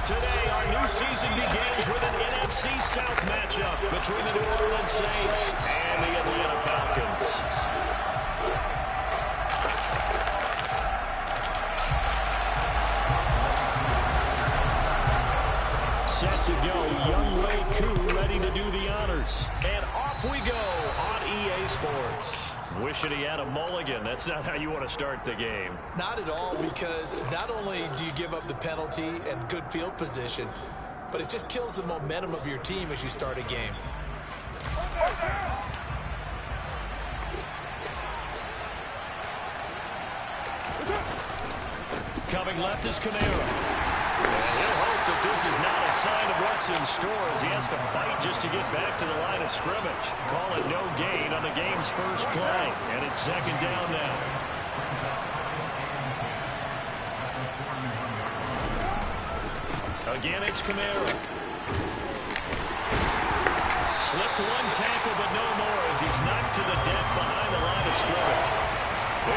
Today, our new season begins with an NFC South matchup between the New Orleans Saints and the Atlanta Falcons. Set to go, Young Wei Koo ready to do the honors. And off we go on EA Sports. Wishing he had a mulligan. That's not how you want to start the game. Not at all, because not only do you give up the penalty and good field position, but it just kills the momentum of your team as you start a game. Coming left is Camara. And he'll hope that this is not a sign of what's in store as he has to fight just to get back to the line of scrimmage. Call it no gain on the game's first play. And it's second down now. Again, it's Camara. Slipped one tackle, but no more as he's knocked to the deck behind the line of scrimmage.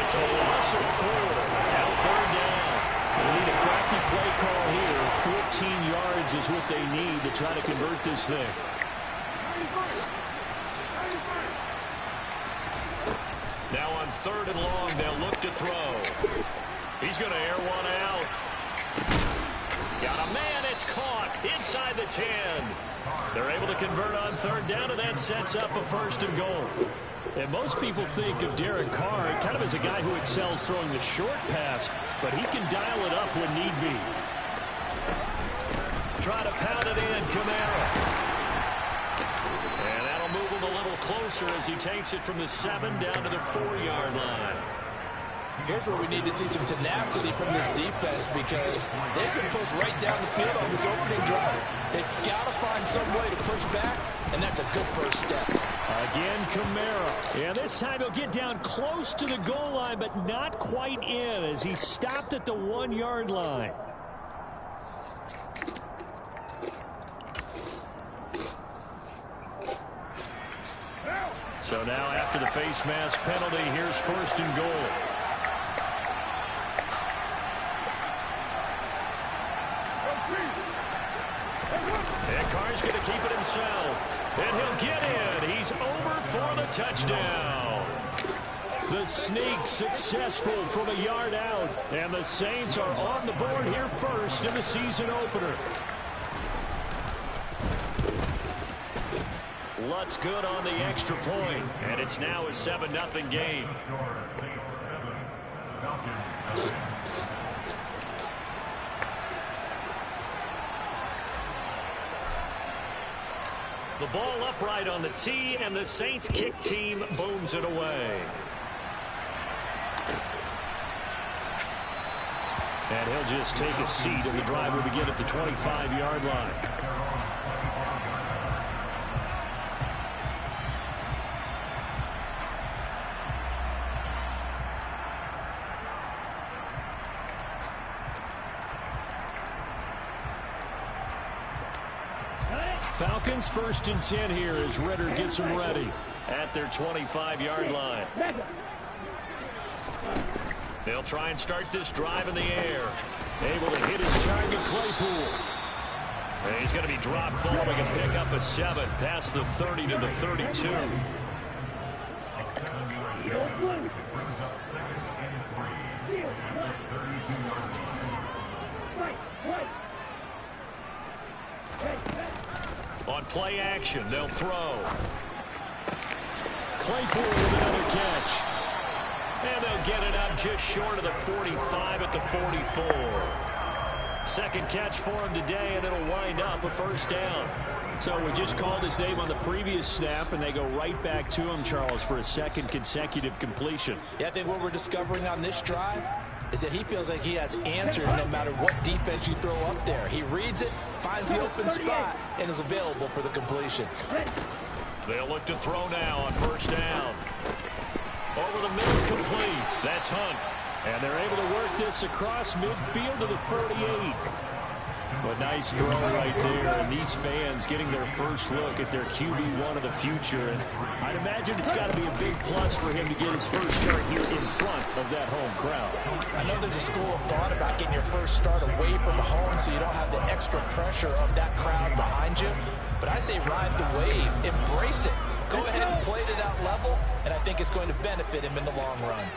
It's a loss of 4. Now third down. They need a crafty play call here. 14 yards is what they need to try to convert this thing. Now on third and long, they'll look to throw. He's going to air one out. Got a man, it's caught inside the 10. They're able to convert on third down, and that sets up a first and goal. And most people think of Derek Carr kind of as a guy who excels throwing the short pass, but he can dial it up when need be. Try to pound it in, Camara. And that'll move him a little closer as he takes it from the 7 down to the 4-yard line. Here's where we need to see some tenacity from this defense, because they've been pushed right down the field on this opening drive. They've got to find some way to push back, and that's a good first step. Again, Camara. And this time he'll get down close to the goal line, but not quite in as he stopped at the 1-yard line. So now after the face mask penalty, here's first and goal. And Carr's going to keep it himself. And he'll get in. He's over for the touchdown. The sneak successful from a yard out. And the Saints are on the board here first in the season opener. Lutz good on the extra point. And it's now a 7-0 game. The ball upright on the tee, and the Saints kick team booms it away. And he'll just take a seat, and the drive will begin at the 25-yard line. Falcons first and 10 here as Ritter gets them ready at their 25-yard line. They'll try and start this drive in the air. Able to hit his target, Claypool. And he's going to be dropped following and pick up a 7 past the 30 to the 32. On play action, they'll throw. Claypool with another catch. And they'll get it up just short of the 45 at the 44. Second catch for him today, and it'll wind up a first down. So we just called his name on the previous snap, and they go right back to him, Charles, for a second consecutive completion. Yeah, I think what we're discovering on this drive is that he feels like he has answers no matter what defense you throw up there. He reads it, finds the open spot, and is available for the completion. They'll look to throw now on first down. Over the middle, complete. That's Hunt. And they're able to work this across midfield to the 48. A nice throw right there, and these fans getting their first look at their QB1 of the future. And I'd imagine it's got to be a big plus for him to get his first start here in front of that home crowd. I know there's a school of thought about getting your first start away from home so you don't have the extra pressure of that crowd behind you. But I say ride the wave, embrace it. Go ahead and play to that level, and I think it's going to benefit him in the long run.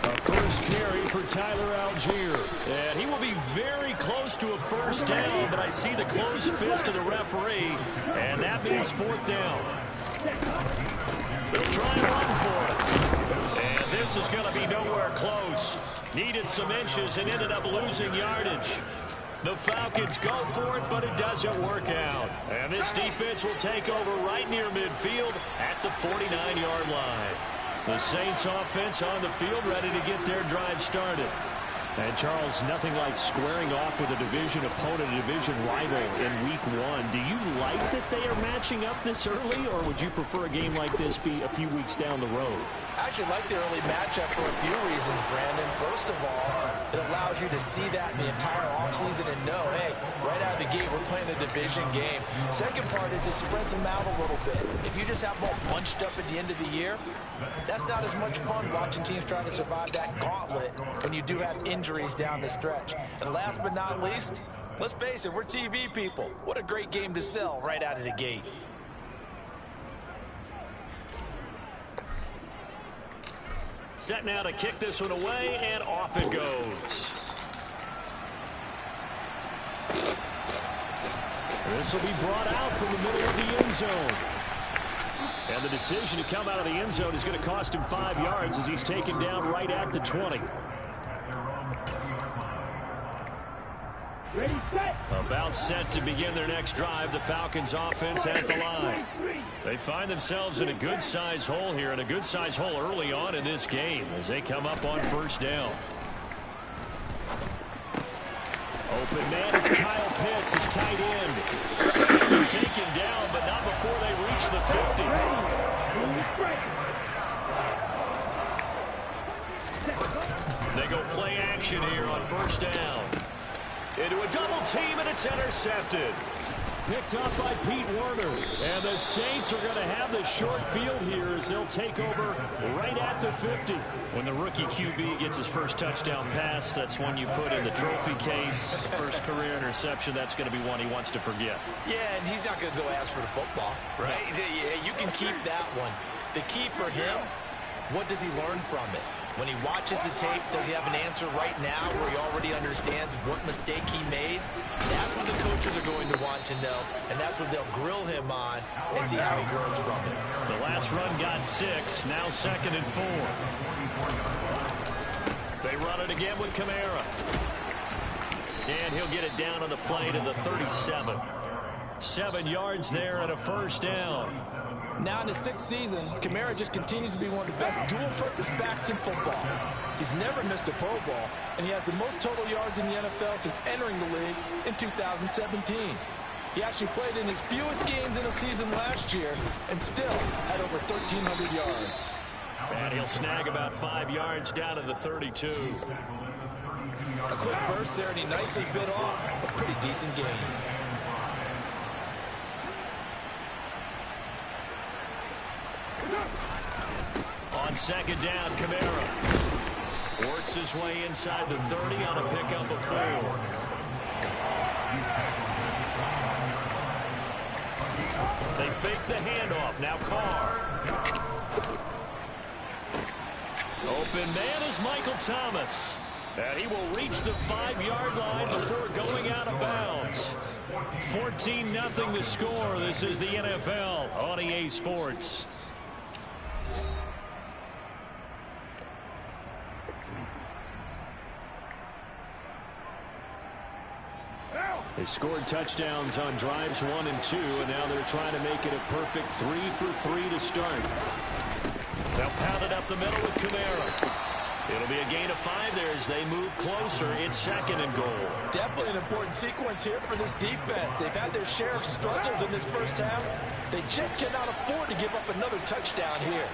A first carry for Tyler Algier. And he will be very close to a first down, but I see the closed fist of the referee, and that means fourth down. They'll try and run for it. And this is going to be nowhere close. Needed some inches and ended up losing yardage. The Falcons go for it, but it doesn't work out. And this defense will take over right near midfield at the 49-yard line. The Saints offense on the field, ready to get their drive started. And Charles, nothing like squaring off with a division opponent, a division rival in week 1. Do you like that they are matching up this early, or would you prefer a game like this be a few weeks down the road? I actually like the early matchup for a few reasons, Brandon. First of all, it allows you to see that the entire offseason and know, hey, right out of the gate, we're playing a division game. Second part is it spreads them out a little bit. If you just have them all bunched up at the end of the year, that's not as much fun watching teams try to survive that gauntlet when you do have injuries down the stretch. And last but not least, let's face it, we're TV people. What a great game to sell right out of the gate. Set now to kick this one away, and off it goes. This will be brought out from the middle of the end zone. And the decision to come out of the end zone is going to cost him 5 yards as he's taken down right at the 20. Ready, set. About set to begin their next drive, the Falcons offense at the line. They find themselves in a good-size hole here, and a good-size hole early on in this game as they come up on first down. Open man is Kyle Pitts, his tight end. They're taken down, but not before they reach the 50. They go play action here on first down. Into a double team, and it's intercepted. Picked up by Pete Werner. And the Saints are going to have the short field here as they'll take over right at the 50. When the rookie QB gets his first touchdown pass, that's one you put in the trophy case. First career interception, that's going to be one he wants to forget. Yeah, and he's not going to go ask for the football, right? Yeah, you can keep that one. The key for him, what does he learn from it? When he watches the tape, does he have an answer right now where he already understands what mistake he made? That's what the coaches are going to want to know, and that's what they'll grill him on and see how he grows from it. The last run got 6, now 2nd and 4. They run it again with Kamara. And he'll get it down on the play to the 37. 7 yards there and a first down. Now in his 6th season, Kamara just continues to be one of the best dual-purpose backs in football. He's never missed a Pro Bowl, and he has the most total yards in the NFL since entering the league in 2017. He actually played in his fewest games in a season last year and still had over 1,300 yards. And he'll snag about 5 yards down to the 32. A quick burst there, and he nicely bit off a pretty decent gain. On second down, Kamara works his way inside the 30 on a pickup of 4. They fake the handoff. Now Carr. Open man is Michael Thomas. And he will reach the 5-yard line before going out of bounds. 14-0 the score. This is the NFL on EA Sports. They scored touchdowns on drives 1 and 2, and now they're trying to make it a perfect 3 for 3 to start. They'll pound it up the middle with Kamara. It'll be a gain of 5 there as they move closer. It's 2nd and goal. Definitely an important sequence here for this defense. They've had their share of struggles in this first half. They just cannot afford to give up another touchdown here.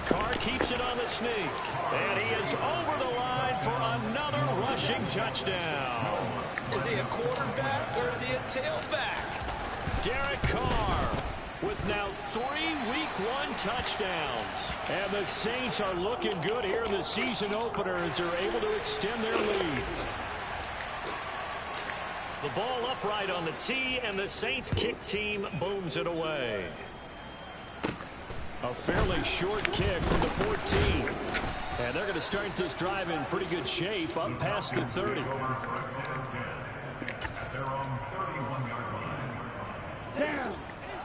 Carr keeps it on the sneak, and he is over the line for another rushing touchdown. Is he a quarterback or is he a tailback? Derek Carr with now 3 Week 1 touchdowns. And the Saints are looking good here in the season opener as they're able to extend their lead. The ball upright on the tee, and the Saints kick team booms it away. A fairly short kick from the 14. And they're going to start this drive in pretty good shape up past the 30.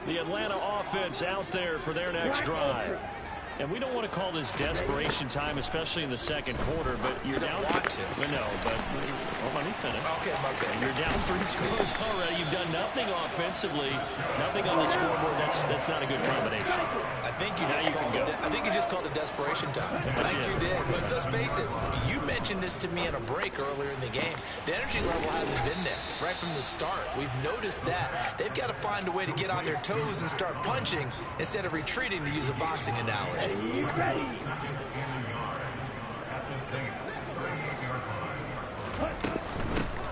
The Atlanta offense out there for their next drive. And we don't want to call this desperation time, especially in the second quarter, but you're down. Want to. No, but well, let me finish. Okay, my bad. You're down 3 scores already. You've done nothing offensively, nothing on the scoreboard. That's not a good combination. I think you just called it desperation time. I think you did. But let's face it, you mentioned this to me in a break earlier in the game. The energy level hasn't been there right from the start. We've noticed that. They've got to find a way to get on their toes and start punching instead of retreating, to use a boxing analogy.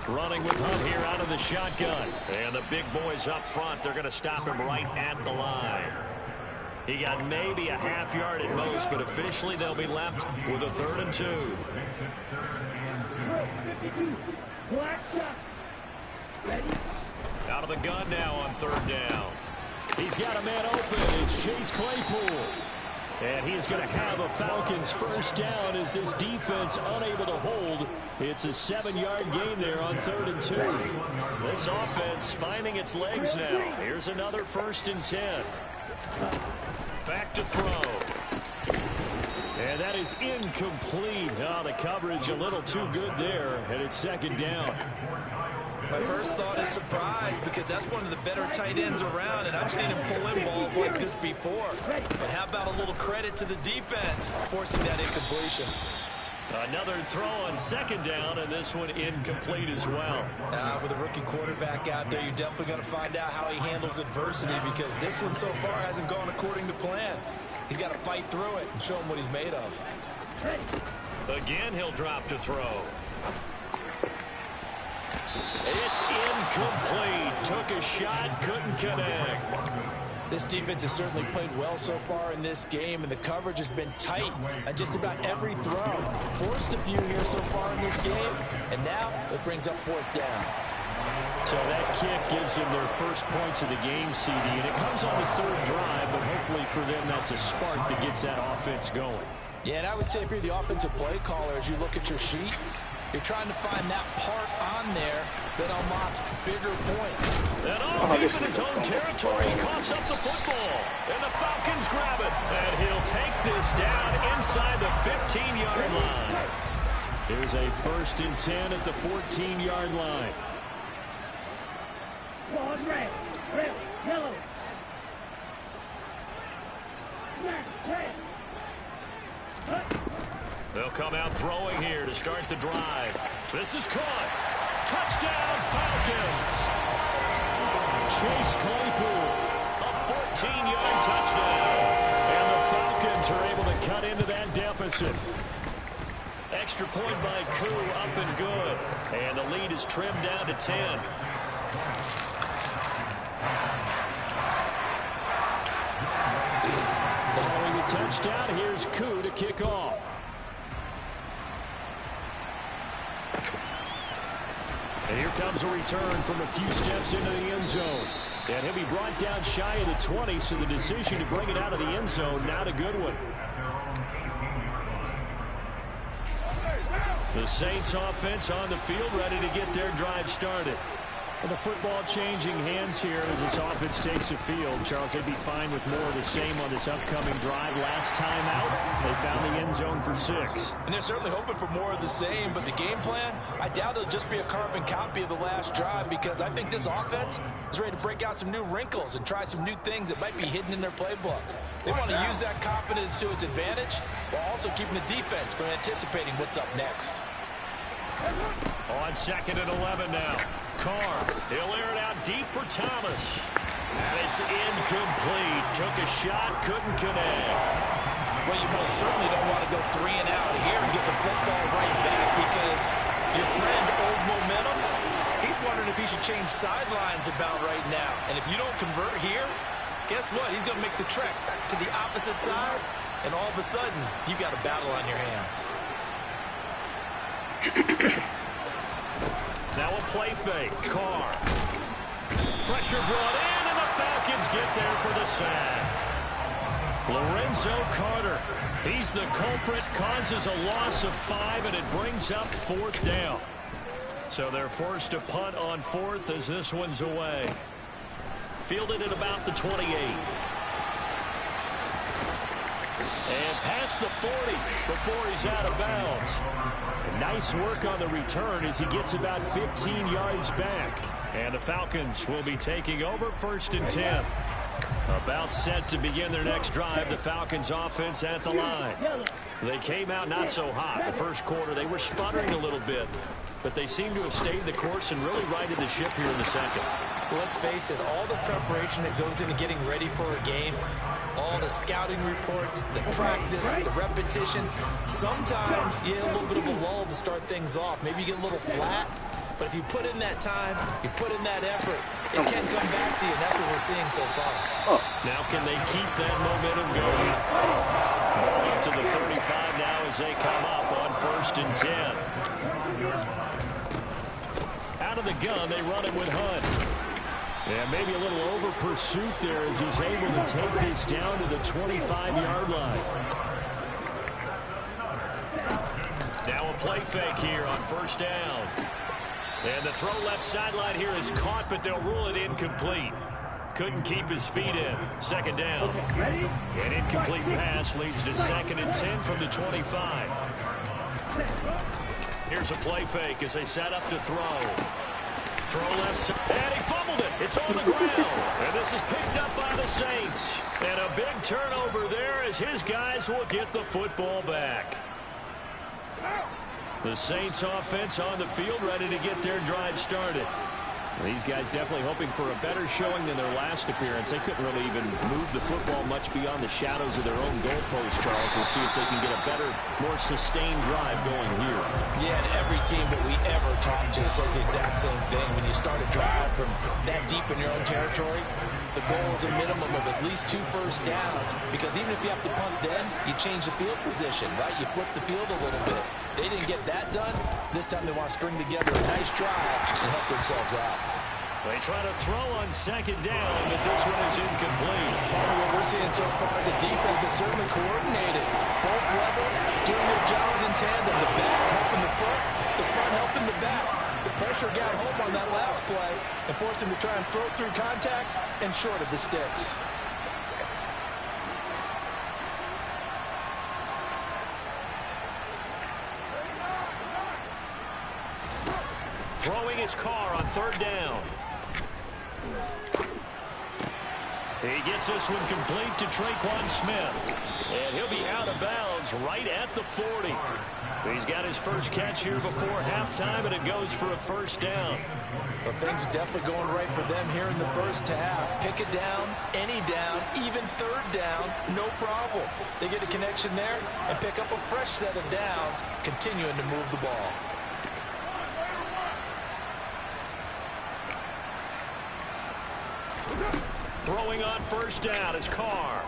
Running with Hunt here out of the shotgun. And the big boys up front, they're going to stop him right at the line. He got maybe a half yard at most, but officially they'll be left with a 3rd and 2. Out of the gun now on 3rd down. He's got a man open. It's Chase Claypool. And he is going to have a Falcons first down as this defense unable to hold. It's a 7-yard gain there on 3rd and 2. This offense finding its legs now. Here's another 1st and 10. Back to throw. And that is incomplete. Oh, the coverage a little too good there, and it's 2nd down. My first thought is surprise, because that's one of the better tight ends around, and I've seen him pull in balls like this before. But how about a little credit to the defense forcing that incompletion? Another throw on 2nd down, and this one incomplete as well. With a rookie quarterback out there, you're definitely going to find out how he handles adversity, because this one so far hasn't gone according to plan. He's got to fight through it and show him what he's made of. Again, he'll drop to throw. It's incomplete. Took a shot, couldn't connect. This defense has certainly played well so far in this game, and the coverage has been tight on just about every throw. Forced a few here so far in this game, and now it brings up 4th down. So that kick gives them their first points of the game, CD, and it comes on the 3rd drive, but hopefully for them that's a spark that gets that offense going. Yeah, and I would say if you're the offensive play caller, as you look at your sheet, you're trying to find that part on there that unlocks bigger points. And deep in his own territory, he coughs up the football. And the Falcons grab it. And he'll take this down inside the 15-yard line. Here's a 1st and 10 at the 14-yard line. Red, yellow. Red. They'll come out throwing here to start the drive. This is caught. Touchdown, Falcons. Chase Claypool, a 14-yard touchdown. And the Falcons are able to cut into that deficit. Extra point by Koo, up and good. And the lead is trimmed down to 10. Following the touchdown, here's Koo to kick off. And here comes a return from a few steps into the end zone. And he'll be brought down shy of the 20, so the decision to bring it out of the end zone, not a good one. The Saints offense on the field, ready to get their drive started. And the football changing hands here as this offense takes the field. Charles, they'd be fine with more of the same on this upcoming drive. Last time out, they found the end zone for 6. And they're certainly hoping for more of the same, but the game plan, I doubt it'll just be a carbon copy of the last drive, because I think this offense is ready to break out some new wrinkles and try some new things that might be hidden in their playbook. They want to use that confidence to its advantage while also keeping the defense from anticipating what's up next. On 2nd and 11 now. Carr, he'll air it out deep for Thomas. It's incomplete. Took a shot, couldn't connect. Well, you most certainly don't want to go 3 and out here and get the football right back, because Your friend, old momentum, he's wondering if he should change sidelines about right now. And if you don't convert here, guess what? He's going to make the trek to the opposite side, and all of a sudden, you've got a battle on your hands. Now a play fake. Carr. Pressure brought in, and the Falcons get there for the sack. Lorenzo Carter. He's the culprit, causes a loss of 5, and it brings up 4th down. So they're forced to punt on 4th as this one's away. Fielded at about the 28. And past the 40 before he's out of bounds. Nice work on the return as he gets about 15 yards back. And the Falcons will be taking over 1st and 10. About set to begin their next drive. The Falcons offense at the line. They came out not so hot. The first quarter they were sputtering a little bit, but they seem to have stayed the course and really righted the ship here in the second. Well, let's face it, all the preparation that goes into getting ready for a game, all the scouting reports, the practice, the repetition, sometimes you get a little bit of a lull to start things off. Maybe you get a little flat, but if you put in that time, you put in that effort, it can come back to you, and that's what we're seeing so far. Now can they keep that momentum going? Ball up to the 35 now as they come up on 1st and 10. Out of the gun, they run it with Hunt. And maybe a little over pursuit there as he's able to take this down to the 25-yard line. Now a play fake here on 1st down. And the throw left sideline here is caught, but they'll rule it incomplete. Couldn't keep his feet in. 2nd down. An incomplete pass leads to 2nd and 10 from the 25. Here's a play fake as they set up to throw. Throw left side, and he fumbled it. It's on the ground, and this is picked up by the Saints. And a big turnover there as his guys will get the football back. The Saints offense on the field, ready to get their drive started. These guys definitely hoping for a better showing than their last appearance. They couldn't really even move the football much beyond the shadows of their own goalpost, Charles. We'll see if they can get a better, more sustained drive going here. Yeah, and every team that we ever talk to says the exact same thing. When you start a drive from that deep in your own territory, the goal is a minimum of at least 2 first downs, because even if you have to punt then, you change the field position, right? You flip the field a little bit. They didn't get that done. This time they want to string together a nice drive to help themselves out. They try to throw on 2nd down, but this one is incomplete. Part of what we're seeing so far is a defense that's certainly coordinated. Both levels doing their jobs in tandem. The back helping the front helping the back. The pressure got home on that last play and forced him to try and throw through contact and short of the sticks. Throwing his Carr on 3rd down. He gets this one complete to Traquan Smith. And he'll be out of bounds right at the 40. He's got his first catch here before halftime, and it goes for a 1st down. Well, things are definitely going right for them here in the first half. Pick it down, any down, even 3rd down, no problem. They get a connection there and pick up a fresh set of downs, continuing to move the ball. Throwing on 1st down is Carr.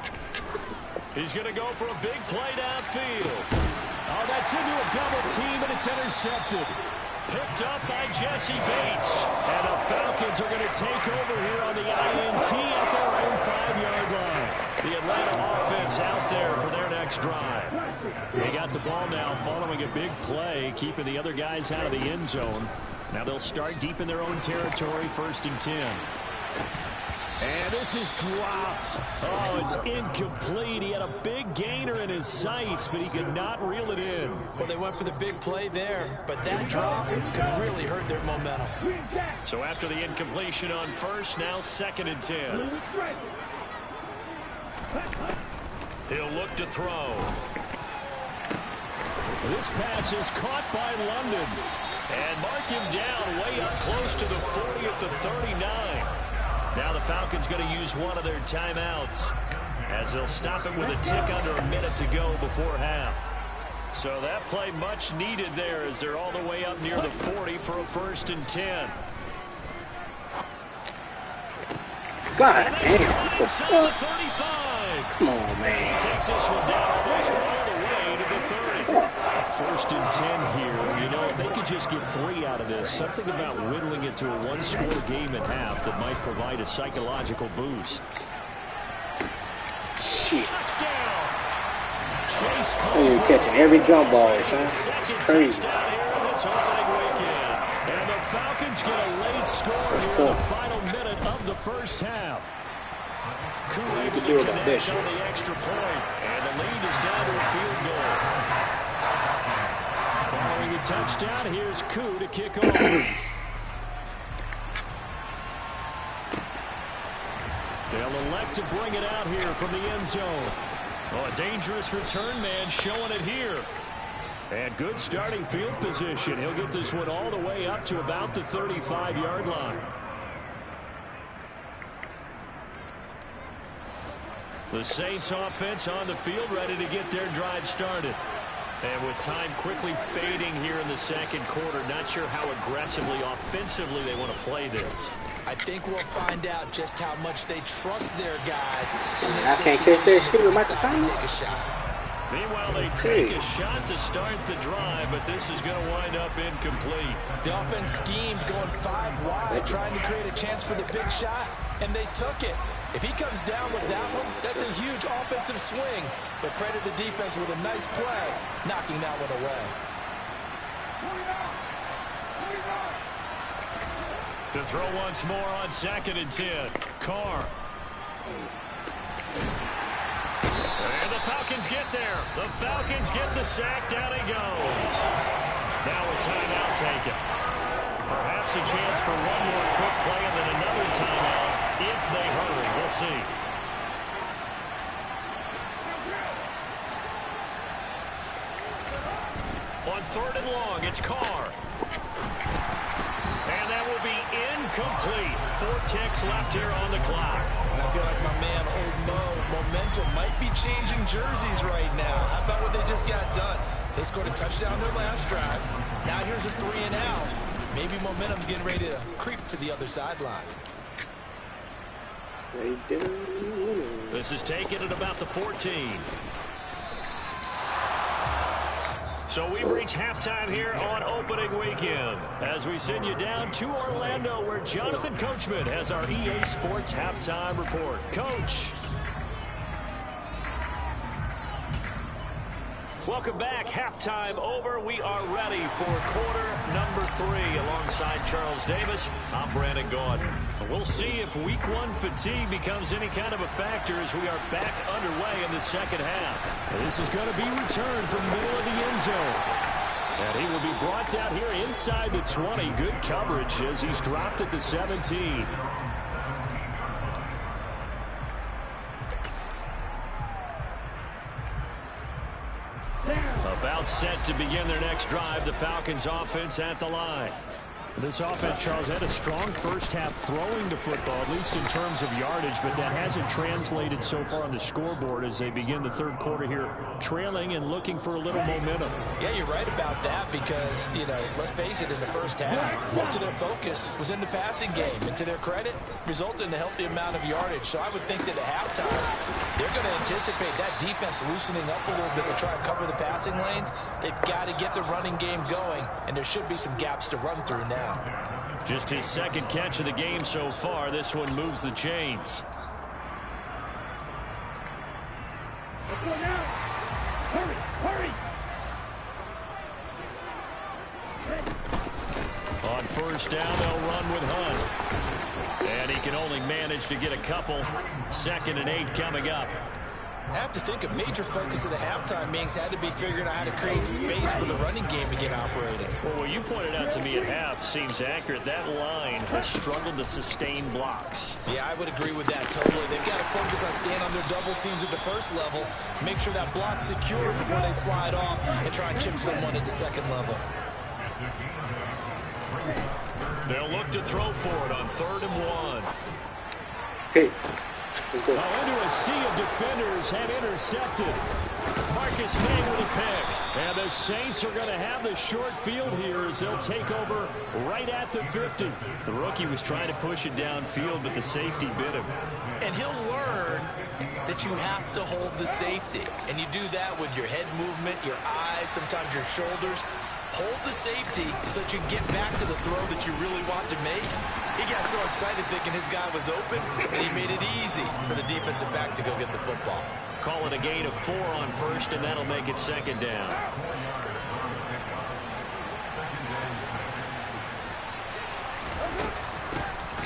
He's going to go for a big play downfield. Oh, that's into a double team, and it's intercepted. Picked up by Jesse Bates. And the Falcons are going to take over here on the INT at their own 5-yard line. The Atlanta offense out there for their next drive. They got the ball now following a big play, keeping the other guys out of the end zone. Now they'll start deep in their own territory, 1st and 10. And this is dropped. Oh, it's incomplete. He had a big gainer in his sights, but he could not reel it in. Well, they went for the big play there, but that drop could really hurt their momentum. So after the incompletion on 1st, now 2nd and 10. He'll look to throw. This pass is caught by London. And mark him down way up close to the 40 at the 39. Now the Falcons going to use one of their timeouts as they'll stop it with a tick under a minute to go before half. So that play much needed there as they're all the way up near the 40 for a 1st and 10. God damn, what the fuck? 35. Come on, man. Takes this one down almost all the way to the 30. 1st and 10 here. You know, if they could just get 3 out of this, something about whittling it to a 1-score game at half that might provide a psychological boost. Shit. Touchdown. Chase You're catching every jump ball, son. It's crazy. touchdown here in this opening weekend. And the Falcons get a late score here in the final minute of the 1st half. Koo able to connect on the extra point, and the lead is down to a field goal. Following the touchdown, here's Koo to kick off. They'll elect to bring it out here from the end zone. Oh, a dangerous return man showing it here. And good starting field position. He'll get this one all the way up to about the 35-yard line. The Saints offense on the field ready to get their drive started. And with time quickly fading here in the 2nd quarter, not sure how aggressively, offensively they want to play this. I think we'll find out just how much they trust their guys. I can't catch that shit with Michael Thomas. Take a shot. Meanwhile, they take a shot to start the drive, but this is going to wind up incomplete. The offense schemed going 5 wide, trying to create a chance for the big shot, and they took it. If he comes down with that one, that's a huge offensive swing. But credit the defense with a nice play, knocking that one away. To throw once more on 2nd and 10. Carr. And the Falcons get there. The Falcons get the sack. Down he goes. Now a timeout taken. Perhaps a chance for one more quick play and then another timeout if they hurry. We'll see. On 3rd and long, it's Carr. And that will be incomplete. 4 ticks left here on the clock. And I feel like my man, Old Mo, momentum might be changing jerseys right now. How about what they just got done? They scored a touchdown their last drive. Now here's a 3 and out. Maybe momentum's getting ready to creep to the other sideline. This is taken at about the 14. So we've reached halftime here on opening weekend as we send you down to Orlando where Jonathan Coachman has our EA Sports halftime report. Coach. Welcome back. Halftime over. We are ready for quarter number 3 alongside Charles Davis. I'm Brandon Gordon. We'll see if week 1 fatigue becomes any kind of a factor as we are back underway in the 2nd half. This is going to be returned from middle of the end zone. And he will be brought down here inside the 20. Good coverage as he's dropped at the 17. About set to begin their next drive. The Falcons offense at the line. This offense, Charles, had a strong 1st half throwing the football, at least in terms of yardage, but that hasn't translated so far on the scoreboard as they begin the 3rd quarter here, trailing and looking for a little momentum. Yeah, you're right about that because, you know, let's face it, in the 1st half, most of their focus was in the passing game. And to their credit, resulted in a healthy amount of yardage. So I would think that at halftime, they're going to anticipate that defense loosening up a little bit to try and cover the passing lanes. They've got to get the running game going, and there should be some gaps to run through now. Just his 2nd catch of the game so far. This one moves the chains. Let's go now. Hurry, hurry. On 1st down, they'll run with Hunt. And he can only manage to get a couple. 2nd and 8 coming up. I have to think a major focus of the halftime meetings had to be figuring out how to create space for the running game to get operating. Well, what you pointed out to me at half seems accurate. That line has struggled to sustain blocks. Yeah, I would agree with that totally. They've got to focus on staying on their double teams at the 1st level, make sure that block's secure before they slide off and try and chip someone at the 2nd level. They'll look to throw for it on 3rd and 1. Hey. Into a sea of defenders have intercepted. Marcus May with a pick. And the Saints are going to have the short field here as they'll take over right at the 50. The rookie was trying to push it downfield, but the safety bit him. And he'll learn that you have to hold the safety. And you do that with your head movement, your eyes, sometimes your shoulders. Hold the safety so that you can get back to the throw that you really want to make. He got so excited thinking his guy was open, and he made it easy for the defensive back to go get the football. Call it a gain of 4 on first, and that'll make it second down.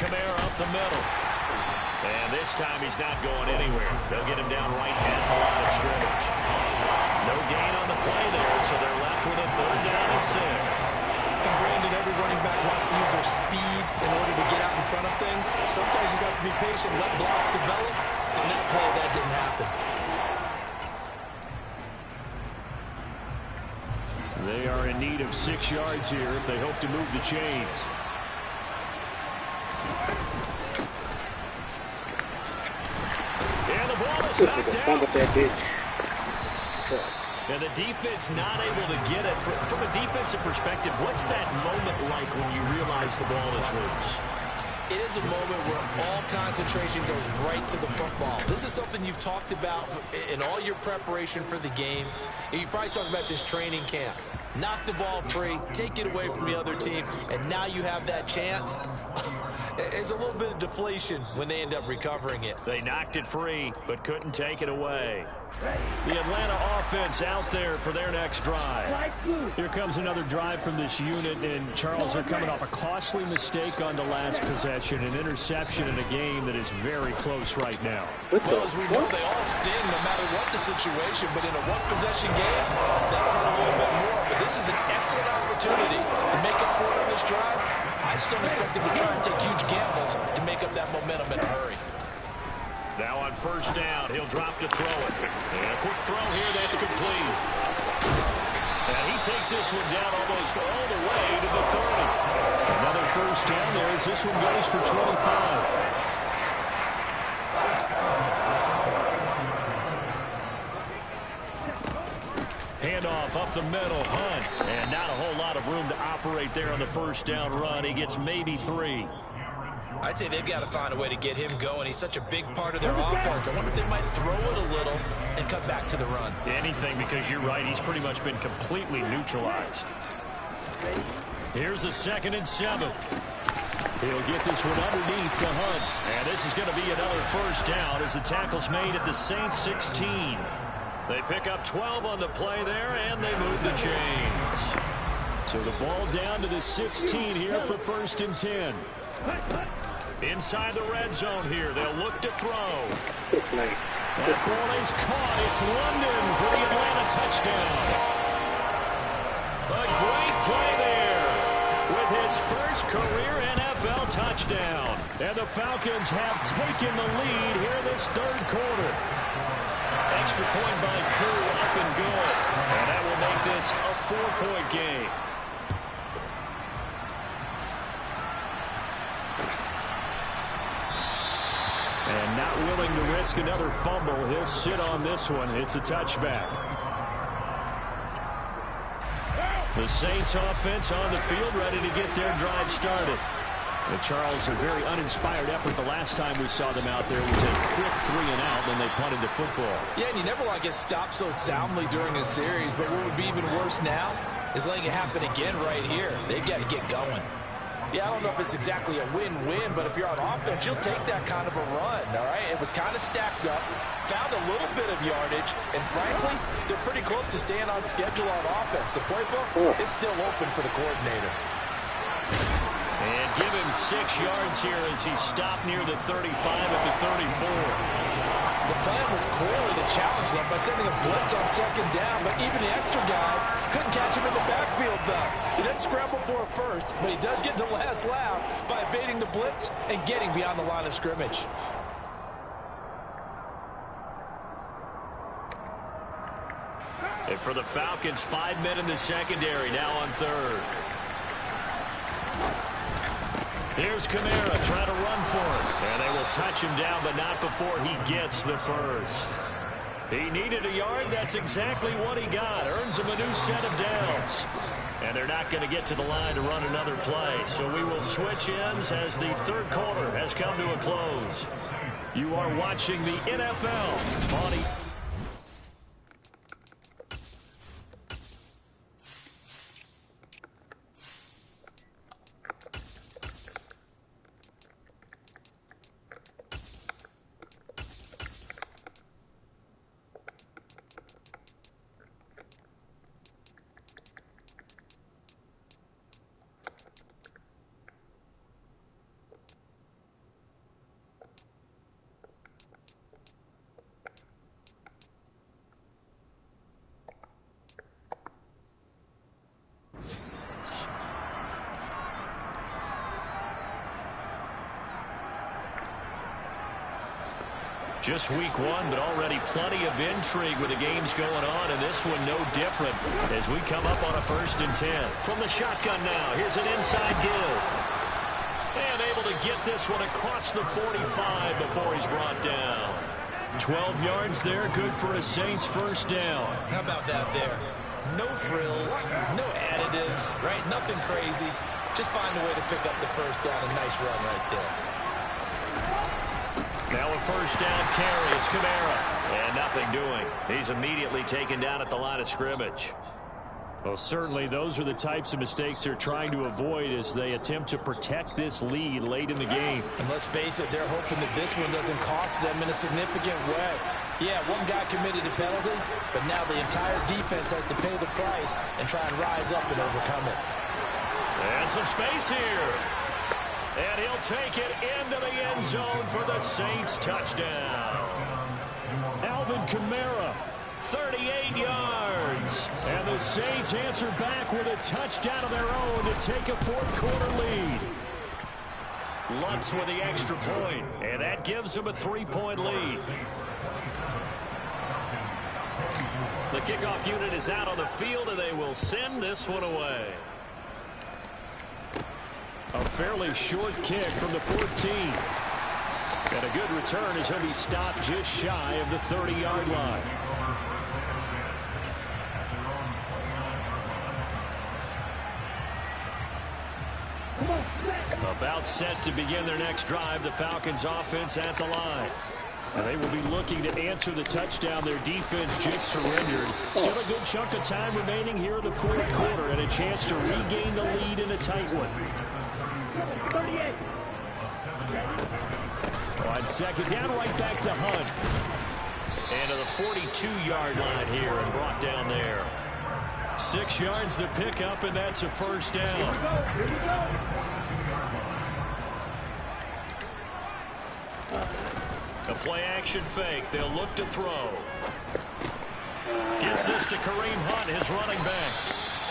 Kamara up the middle. And this time he's not going anywhere. They'll get him down right at the line of scrimmage. No gain on the play there, so they're left with a 3rd down and 6. And Brandon, every running back wants to use their speed in order to get out in front of things. Sometimes you just have to be patient, let blocks develop. On that play, that didn't happen. They are in need of 6 yards here if they hope to move the chains. And the ball is knocked out. And the defense not able to get it. From a defensive perspective, what's that moment like when you realize the ball is loose? It is a moment where all concentration goes right to the football. This is something you've talked about in all your preparation for the game. And you probably talked about this training camp. Knock the ball free, take it away from the other team, and now you have that chance. There's a little bit of deflation when they end up recovering it. They knocked it free, but couldn't take it away. The Atlanta offense out there for their next drive. Here comes another drive from this unit, and Charles, they're coming off a costly mistake on the last possession, an interception in a game that is very close right now. Well, as we know, they all sting no matter what the situation, but in a one-possession game, that'll hurt a little bit more. But this is an excellent opportunity to make up for it on this drive. I just don't expect them to try and take huge gambles to make up that momentum in a hurry. Now on 1st down, he'll drop to throw it. And a quick throw here, that's complete. And he takes this one down almost all the way to the 30. Another 1st down there as this one goes for 25. Handoff up the middle, Hunt. And not a whole lot of room to operate there on the 1st down run. He gets maybe 3. I'd say they've got to find a way to get him going. He's such a big part of their offense. I wonder if they might throw it a little and cut back to the run. Anything, because you're right. He's pretty much been completely neutralized. Here's a 2nd and 7. He'll get this one underneath to Hunt. And this is going to be another 1st down as the tackle's made at the Saints 16. They pick up 12 on the play there, and they move the chains. So the ball down to the 16 here for 1st and 10. Inside the red zone here. They'll look to throw. That ball is caught. It's London for the Atlanta touchdown. A great play there with his first career NFL touchdown. And the Falcons have taken the lead here in this 3rd quarter. Extra point by Crew, up and good. And that will make this a 4-point game. And not willing to risk another fumble, he'll sit on this one. It's a touchback. The Saints offense on the field, ready to get their drive started. And Charles, a very uninspired effort the last time we saw them out there was a quick 3 and out when they punted the football. Yeah, and you never want to get stopped so soundly during a series, but what would be even worse now is letting it happen again right here. They've got to get going. Yeah, I don't know if it's exactly a win-win, but if you're on offense, you'll take that kind of a run, all right? It was kind of stacked up, found a little bit of yardage, and frankly, they're pretty close to staying on schedule on offense. The playbook is still open for the coordinator. And give him 6 yards here as he stopped near the 35 at the 34. The plan was clearly to challenge them by sending a blitz on 2nd down, but even the extra guys couldn't catch him in the backfield, though. He didn't scramble for a first, but he does get the last laugh by evading the blitz and getting beyond the line of scrimmage. And for the Falcons, 5 men in the secondary, now on 3rd. Here's Kamara trying to run for it. And they will touch him down, but not before he gets the first. He needed a yard. That's exactly what he got. Earns him a new set of downs. And they're not going to get to the line to run another play. So we will switch ends as the third quarter has come to a close. You are watching the NFL on just week one, but already plenty of intrigue with the games going on, and this one no different as we come up on a 1st and 10. From the shotgun now, here's an inside give. And able to get this one across the 45 before he's brought down. 12 yards there, good for a Saints first down. How about that there? No frills, no additives, right? Nothing crazy. Just find a way to pick up the first down. A nice run right there. Now a first down carry. It's Kamara. And nothing doing. He's immediately taken down at the line of scrimmage. Well, certainly those are the types of mistakes they're trying to avoid as they attempt to protect this lead late in the game. And let's face it, they're hoping that this one doesn't cost them in a significant way. Yeah, one guy committed a penalty, but now the entire defense has to pay the price and try and rise up and overcome it. And some space here. And he'll take it into the end zone for the Saints touchdown. Alvin Kamara, 38 yards. And the Saints answer back with a touchdown of their own to take a fourth quarter lead. Lutz with the extra point, and that gives them a 3-point lead. The kickoff unit is out on the field, and they will send this one away. A fairly short kick from the 14. And a good return as he'll be stopped just shy of the 30-yard line. About set to begin their next drive, the Falcons offense at the line. And they will be looking to answer the touchdown their defense just surrendered. Still a good chunk of time remaining here in the fourth quarter and a chance to regain the lead in a tight one. 38. On second down, right back to Hunt. And to the 42-yard line here and brought down there. 6 yards the pickup, and that's a first down. Here we go. A play-action fake. They'll look to throw. Gets this to Kareem Hunt, his running back.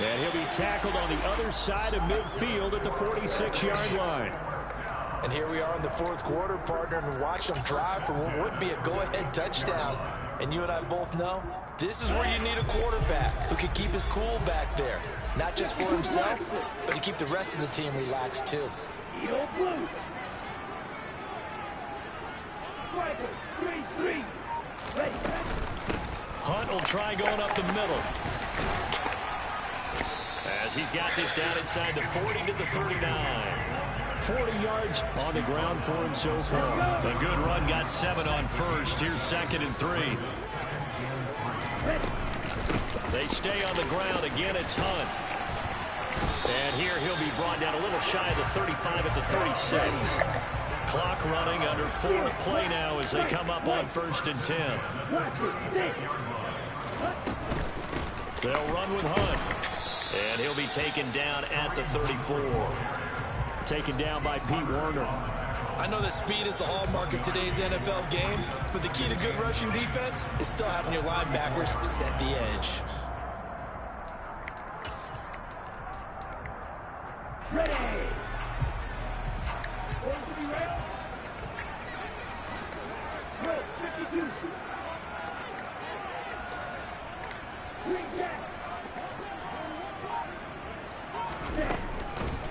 And he'll be tackled on the other side of midfield at the 46-yard line. And here we are in the fourth quarter, partner, and watch them drive for what would be a go-ahead touchdown. And you and I both know this is where you need a quarterback who can keep his cool back there. Not just for himself, but to keep the rest of the team relaxed too. Hunt will try going up the middle. As he's got this down inside the 40 to the 39. 40 yards on the ground for him so far. A good run, got 7 on first. Here's 2nd and 3. They stay on the ground. Again, it's Hunt. And here he'll be brought down a little shy of the 35 at the 36. Clock running, under 4 to play now as they come up on 1st and 10. They'll run with Hunt. And he'll be taken down at the 34. Taken down by Pete Werner. I know that speed is the hallmark of today's NFL game, but the key to good rushing defense is still having your linebackers set the edge. Ready. Going to be ready. Go, 52. Green jack.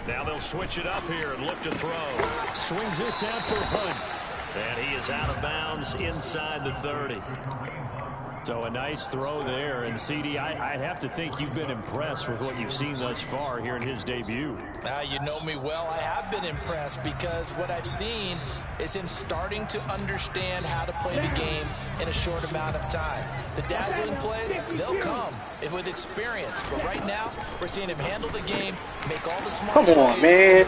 Now they'll switch it up here and look to throw. Swings this out for Hunt. And he is out of bounds inside the 30. So a nice throw there, and CD, I have to think you've been impressed with what you've seen thus far here in his debut. You know me well. I have been impressed because what I've seen is him starting to understand how to play the game in a short amount of time. The dazzling plays, they'll come with experience, but right now we're seeing him handle the game, make all the smart Come on, man.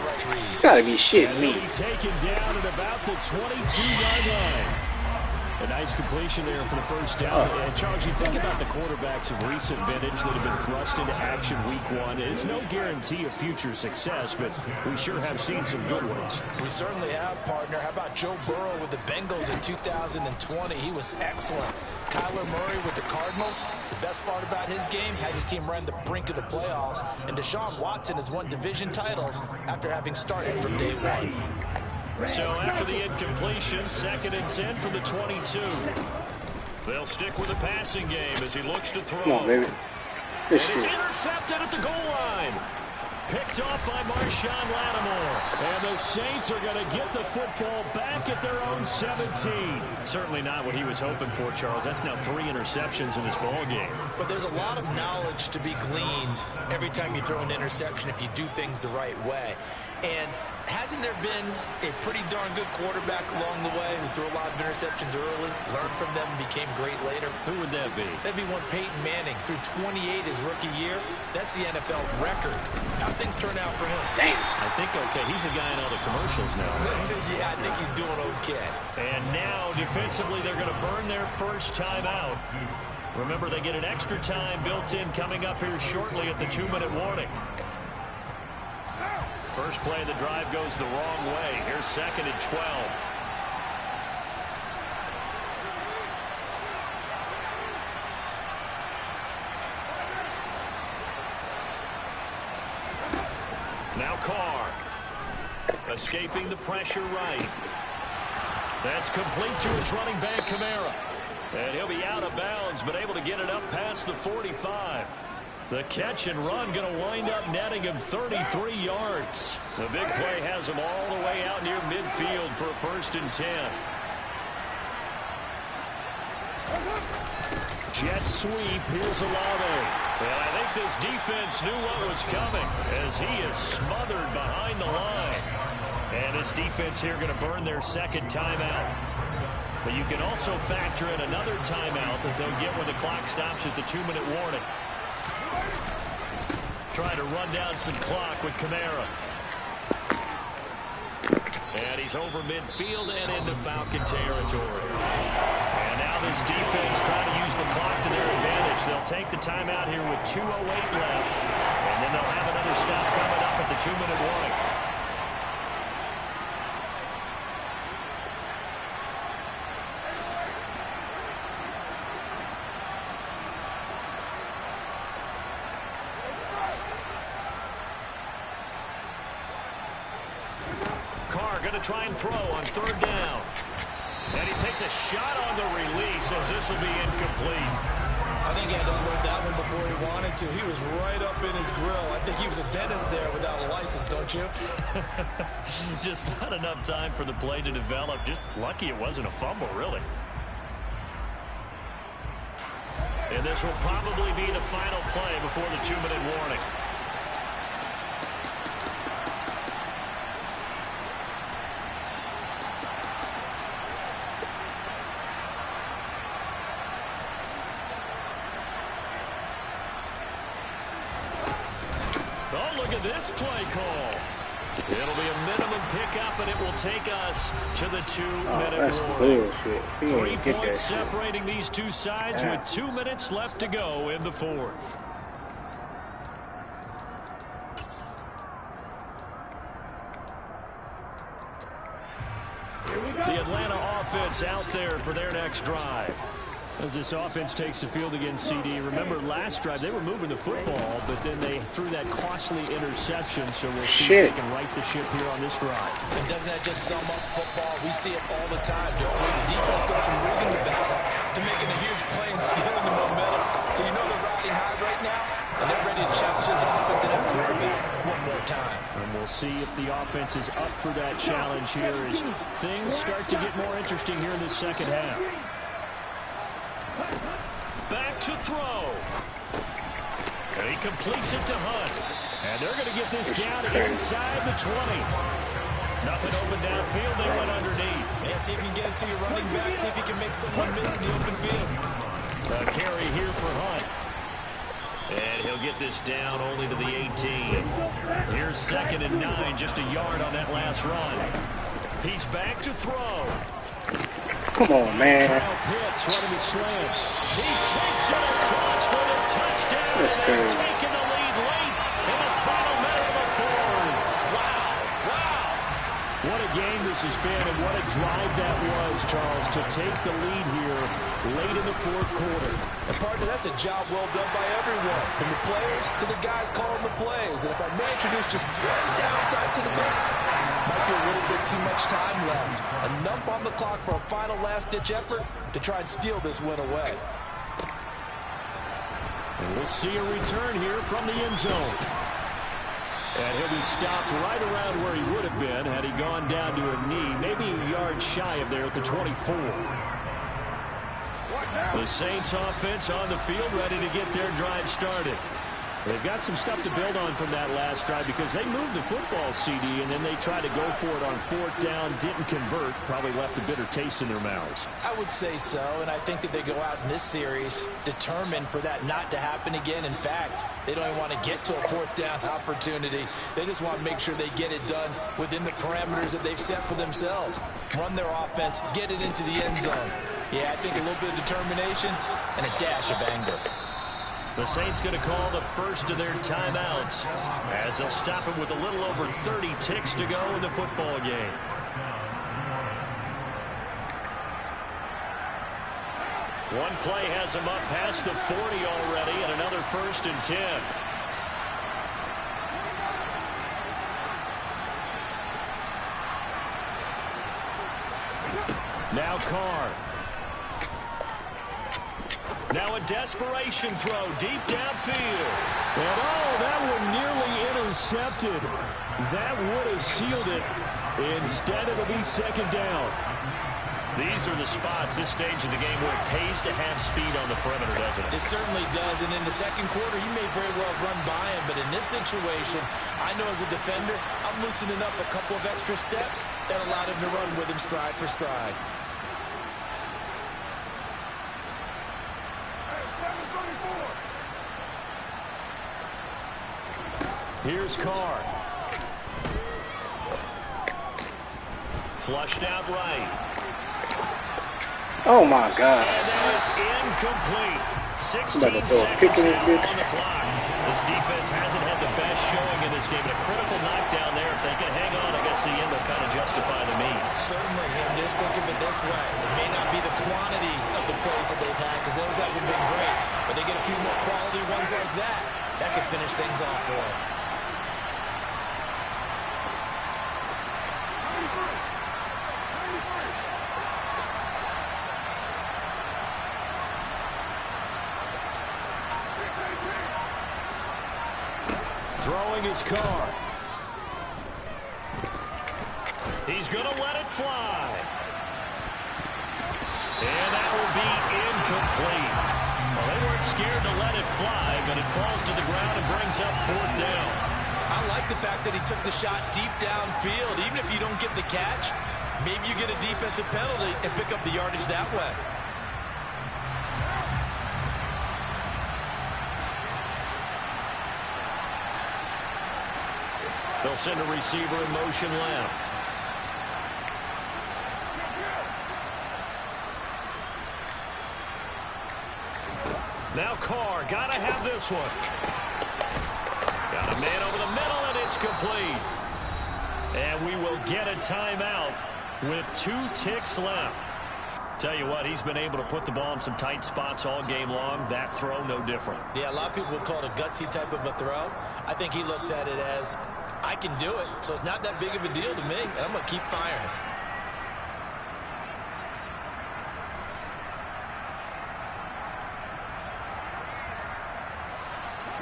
You gotta be shitting me. Taken down at about the 22-yard line. A nice completion there for the first down. And Charles, you think about the quarterbacks of recent vintage that have been thrust into action week one. It's no guarantee of future success, but we sure have seen some good ones. We certainly have, partner. How about Joe Burrow with the Bengals in 2020? He was excellent. Kyler Murray with the Cardinals. The best part about his game, had his team run the brink of the playoffs. And Deshaun Watson has won division titles after having started from day one. So after the incompletion, 2nd and 10 from the 22. They'll stick with the passing game as he looks to throw. Come on, baby. And it's intercepted at the goal line. Picked off by Marshawn Lattimore. And the Saints are going to get the football back at their own 17. Certainly not what he was hoping for, Charles. That's now 3 interceptions in this ball game. But there's a lot of knowledge to be gleaned every time you throw an interception if you do things the right way. And hasn't there been a pretty darn good quarterback along the way who threw a lot of interceptions early, learned from them, and became great later? Who would that be? That'd be one Peyton Manning, threw 28 his rookie year. That's the NFL record. How things turn out for him? Damn. I think, okay, he's a guy in all the commercials now. Yeah, I think he's doing okay. And now, defensively, they're going to burn their first timeout. Remember, they get an extra time built in coming up here shortly at the 2-minute warning. First play of the drive goes the wrong way. Here's 2nd and 12. Now Carr. Escaping the pressure right. That's complete to his running back, Kamara. And he'll be out of bounds, but able to get it up past the 45. The catch and run going to wind up netting him 33 yards. The big play has him all the way out near midfield for a 1st and 10. Jet sweep. Here's Olave. And I think this defense knew what was coming as he is smothered behind the line. And this defense here going to burn their 2nd timeout. But you can also factor in another timeout that they'll get when the clock stops at the 2-minute warning. Trying to run down some clock with Kamara. And he's over midfield and into Falcon territory. And now this defense trying to use the clock to their advantage. They'll take the timeout here with 2:08 left. And then they'll have another stop coming up at the 2-minute warning. Going to try and throw on 3rd down. And he takes a shot on the release as this will be incomplete. I think he had to unload that one before he wanted to. He was right up in his grill. I think he was a dentist there without a license, don't you? Just not enough time for the play to develop. Just lucky it wasn't a fumble, really. And this will probably be the final play before the 2-minute warning. This play call. It'll be a minimum pickup, and it will take us to the 2-minute warning. 3 points separating these two sides with 2 minutes left to go in the 4th. The Atlanta offense out there for their next drive. As this offense takes the field against CD. Remember last drive they were moving the football, but then they threw that costly interception. So we'll see if they can right the ship here on this drive. And doesn't that just sum up football? We see it all the time, don't we? The defense goes from losing the battle to making a huge play and stealing the momentum. So you know they're riding high right now, and they're ready to challenge this offense and have quarterback one more time. And we'll see if the offense is up for that challenge here as things start to get more interesting here in this 2nd half. to throw. And he completes it to Hunt. And they're going to get this down inside the 20. Nothing open downfield. They went underneath. Yeah, see if you can get it to your running back. See if you can make someone miss in the open field. A carry here for Hunt. And he'll get this down only to the 18. Here's 2nd and 9, just a yard on that last run. He's back to throw. Come on, man. Kyle Pitts running the slant. He takes it across for the touchdown. That's They're crazy. taking the lead late in the final minute of the fourth. Wow. Wow. What a game this has been, and what a drive that was, Charles, to take the lead here late in the fourth quarter. And partner, that's a job well done by everyone, from the players to the guys calling the plays. And if I may introduce just one downside to the mix, might be a little bit too much time left. Enough on the clock for a final last-ditch effort to try and steal this win away. And we'll see a return here from the end zone. And he'll be stopped right around where he would have been had he gone down to a knee, maybe a yard shy of there at the 24. The Saints offense on the field, ready to get their drive started. They've got some stuff to build on from that last drive because they moved the football, CD, and then they tried to go for it on 4th down, didn't convert, probably left a bitter taste in their mouths. I would say so, and I think that they go out in this series determined for that not to happen again. In fact, they don't even want to get to a 4th down opportunity. They just want to make sure they get it done within the parameters that they've set for themselves. Run their offense, get it into the end zone. Yeah, I think a little bit of determination and a dash of anger. The Saints going to call the first of their timeouts as they'll stop it with a little over 30 ticks to go in the football game. One play has him up past the 40 already, and another 1st and 10. Now Carr. Now a desperation throw deep downfield. And that one nearly intercepted. That would have sealed it. Instead, it'll be 2nd down. These are the spots, this stage of the game, where it pays to have speed on the perimeter, doesn't it? It certainly does, and in the second quarter, he may very well run by him, but in this situation, I know as a defender, I'm loosening up a couple of extra steps that allowed him to run with him stride for stride. Here's Carr. Flushed out right. Oh my God. And that is incomplete. 16 Better throw a pick in seconds this now bitch. on the clock. This defense hasn't had the best showing in this game. A critical knockdown there. If they can hang on, I guess the end will kind of justify the means. Certainly, and just think of it this way. It may not be the quantity of the plays that they've had, because those haven't been great, but they get a few more quality ones like that. That could finish things off for them. Throwing his Carr. He's going to let it fly. And that will be incomplete. Well, they weren't scared to let it fly, but it falls to the ground and brings up 4th down. I like the fact that he took the shot deep downfield. Even if you don't get the catch, maybe you get a defensive penalty and pick up the yardage that way. They'll send a receiver in motion left. Now Carr, got to have this one. Got a man over the middle, and it's complete. And we will get a timeout with 2 ticks left. Tell you what, he's been able to put the ball in some tight spots all game long. That throw, no different. Yeah, a lot of people would call it a gutsy type of a throw. I think he looks at it as, I can do it, so it's not that big of a deal to me, and I'm going to keep firing.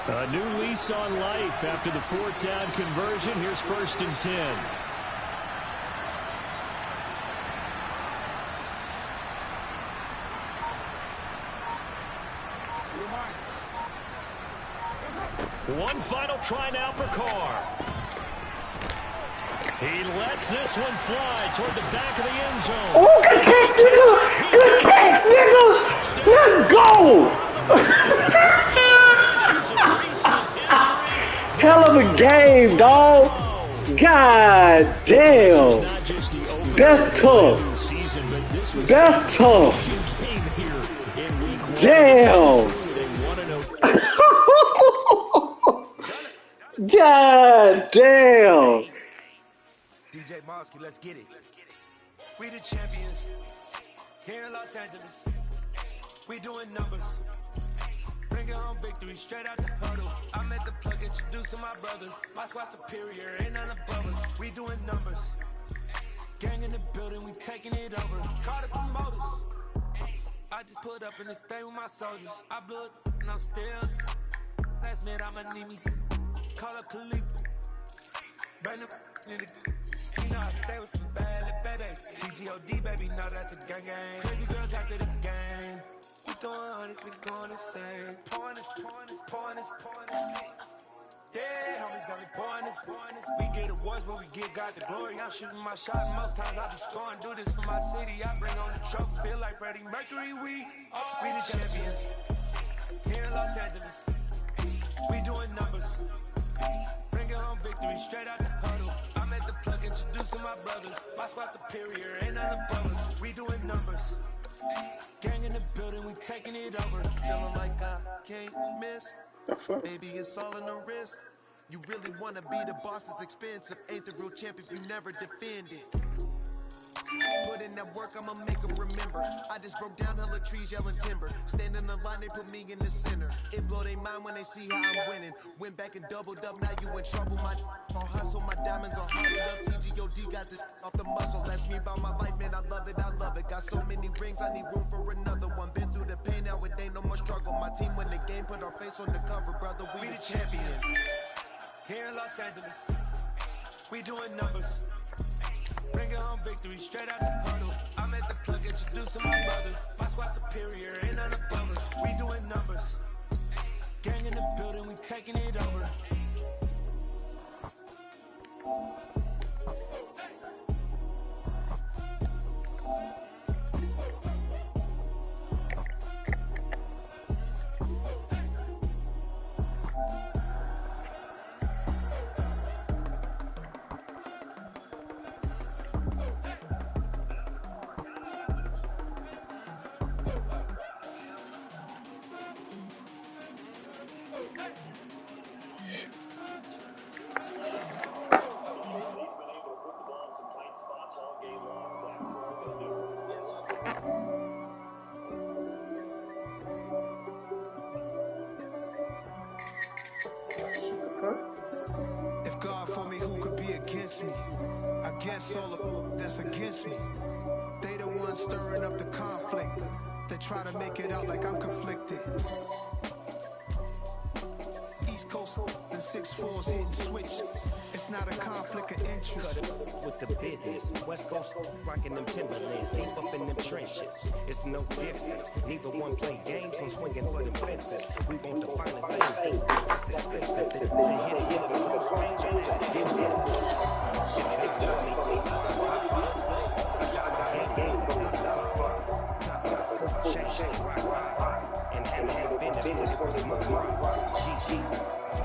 A new lease on life after the 4th down conversion. Here's 1st and 10. One final try now for Carr. He lets this one fly toward the back of the end zone. Oh, good catch, nigga! Good catch, nigga! Let's go! Hell of a game, dog. God damn. That's tough. That's tough. Damn. God damn. DJ Mosky, let's get it. We the champions here in Los Angeles. We doing numbers. Bringing home victory straight out the huddle. I'm at the plug, introduced to my brother. My squad superior, ain't none above us. We doing numbers. Gang in the building, we taking it over. Call the promoters. I just put up in this thing with my soldiers. I blew it and I'm still. Last minute I'ma need me some. Call up Khalifa. Burn up in the. You know I stay with some bad little baby. TGOD baby, know that's a gang gang. Crazy girls after the game. We throwing hundreds, we going insane. Pouring this. Yeah, homies got me pouring this. We get awards, but we give God the glory. I'm shooting my shot, and most times I be scoring. Do this for my city, I bring on the trophy. Feel like Freddie Mercury, we the champions. Here in Los Angeles, we doing numbers. Bringing home victory straight out the huddle. I'm at the plug, introduced to my brother. My squad superior, ain't none above us. We doing numbers. Gang in the building, we taking it over. Feeling like I can't miss. Baby, it's all in the wrist. You really wanna be the boss, it's expensive. Ain't the real champ if you never defend it. Put in that work, I'ma make them remember. I just broke down hella trees, yelling timber. Stand in the line, they put me in the center. It blow their mind when they see how I'm winning. Went back and doubled up, now you in trouble. My on hustle, my diamonds are huddled up. TGOD got this off the muscle. Ask me about my life, man, I love it. Got so many rings, I need room for another one. Been through the pain, now it ain't no more struggle. My team win the game, put our face on the cover, brother. We the champions. Here in Los Angeles, we doing numbers. Bringing home victory straight out the huddle. I'm at the plug, introduced to my brother. My squad superior, ain't none above us. We doing numbers. Gang in the building, we taking it over. If God for me, who could be against me? I guess all of that's against me. They the ones stirring up the conflict. They try to make it out like I'm conflicted. East Coast and 6'4's hitting switch. It's not a conflict of interest. Cut it with the business. West Coast rocking them Timberlands, deep up in them trenches. It's no difference. Neither one play games from swinging for them fences. We want the finer things, though. It's expensive. They hit it with the close range and have distance. If they want me, I got my game on. Full chain, and handling business when it was more GG.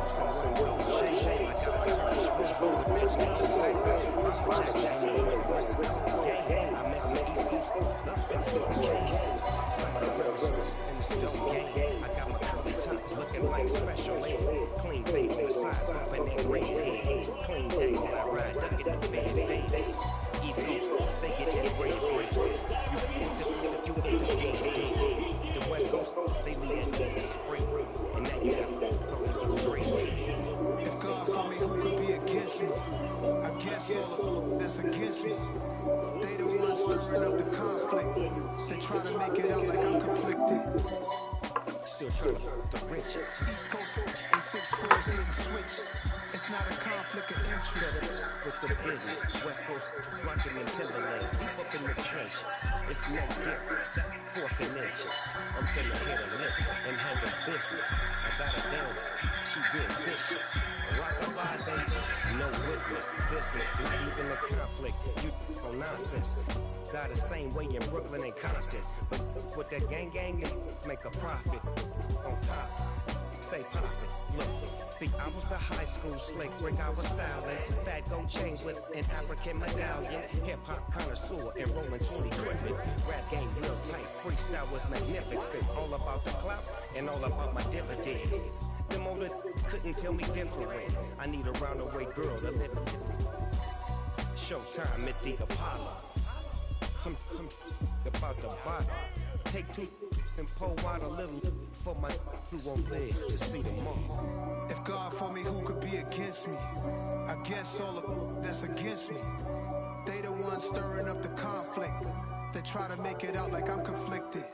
So what do shame? I got my turkish room with matching I mess with East Coast, and so game. Some of the rivers in the stone game. I got my curly top looking like special ed. Clean fade on the side, bumping that red head. Clean tag that I ride, ducking the fade. East Coast, they get integrated quick. You intervene. The West Coast, they lead in the spring. And now you got If God for me, who could be against me? I guess all of that's against me. They the ones stirring up the conflict. They try to make it out like I'm conflicted. still trying to put the riches. East Coast and 6'4's hitting switch. It's not a conflict of interest. With the business, West Coast rocking them Timberlands, deep up in the trenches. It's no different, fourth and inches. I'm finna hit a lick and handle business. I got it down, she get vicious. Rock-a-bye, baby, no witness. This is not even a conflict. You on nonsense. Die the same way in Brooklyn and Compton. But with that gang, make a profit. On top, stay poppin'. Look, see, I was the high school slick Rick, I was styling. Fat gold chain with an African medallion. Hip-hop connoisseur and rolling 20 equipment. Rap game real tight, freestyle was magnificent. All about the clout and all about my dividends. Them older couldn't tell me different. I need a roundaway girl to live in. Showtime at the Apollo. I'm about to buy. Take two and pour out a little for my who won't live to see them all. If God for me, who could be against me? I guess all of that's against me. They the ones stirring up the conflict. They try to make it out like I'm conflicted.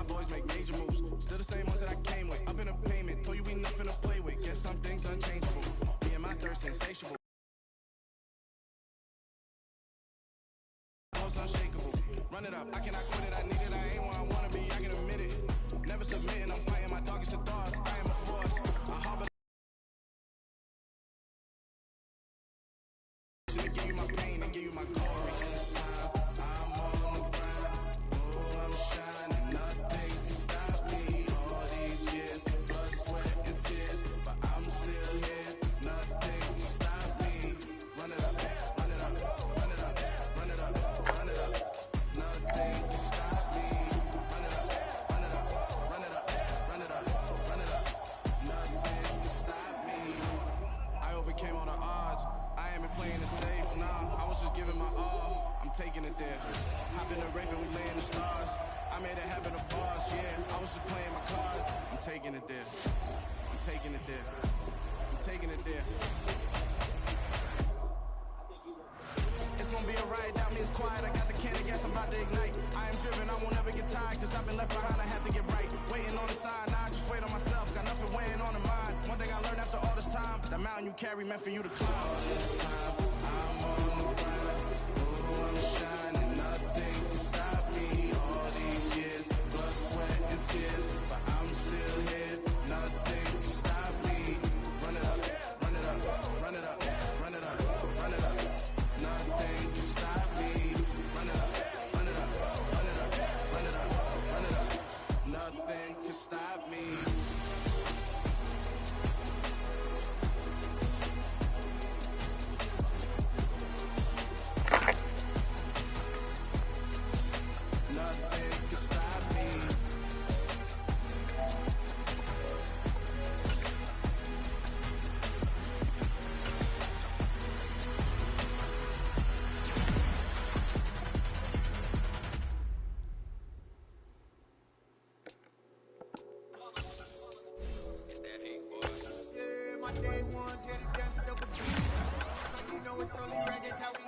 Boys make major moves, still the same ones that I came with. Up in a payment, told you we nothing to play with. Guess some things unchangeable. Me and my thirst insatiable. Almost unshakable. Run it up, I cannot quit it. I need it, I ain't where I wanna be. I can admit it. Never submitting, I'm fighting my darkest of thoughts. I am a force. I harbor to give you my pain and give you my glory. This time, I'm on the grind. Oh, I'm shining. Nothing can stop me. All these years, blood, sweat, and tears, but I'm still here. Nothing can stop me. Run it up, run it up, run it up, run it up, run it up. Nothing can stop me. Run it up, run it up, run it up, run it up, run it up. Nothing can stop me. I overcame all the odds. I ain't been playing it safe, nah. I was just giving my all. I'm taking it there. Hop in the rave and we lay in the stars. I made it happen, a boss, yeah. I was just playing my cards. I'm taking it there. I'm taking it there. I'm taking it there. It's gonna be a riot, doubt me it's quiet. I got the can of gas, I'm about to ignite. I am driven, I won't ever get tired, cause I've been left behind, I have to get right. Waiting on the side, now I just wait on myself. Got nothing weighing on the mind. One thing I learned after all this time, the mountain you carry meant for you to climb. All this time, I'm on the grind. Oh, I'm shining, nothing can stop me. All these years, blood, sweat, and tears, but I'm still here. Nothing can stop me. Run it up, run it up, run it up, run it up, run it up. Nothing can stop me. Run it up, run it up, run it up, run it up, run it up. Nothing can stop me. Nothing can stop me. Yeah, my day ones here to dance with double G. So you know it's only right, that's how we